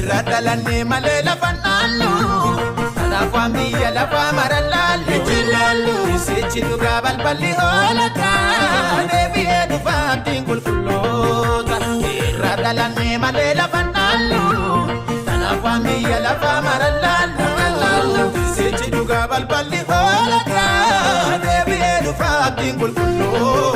Radalanne male lafannalu Tanafami yalafa maralalu Jilalu Isichi duga balbali holata Devi edu fatingul kulota Radalanne male lafannalu Tanafami yalafa maralalu Isichi duga balbali holata Devi edu fatingul kulota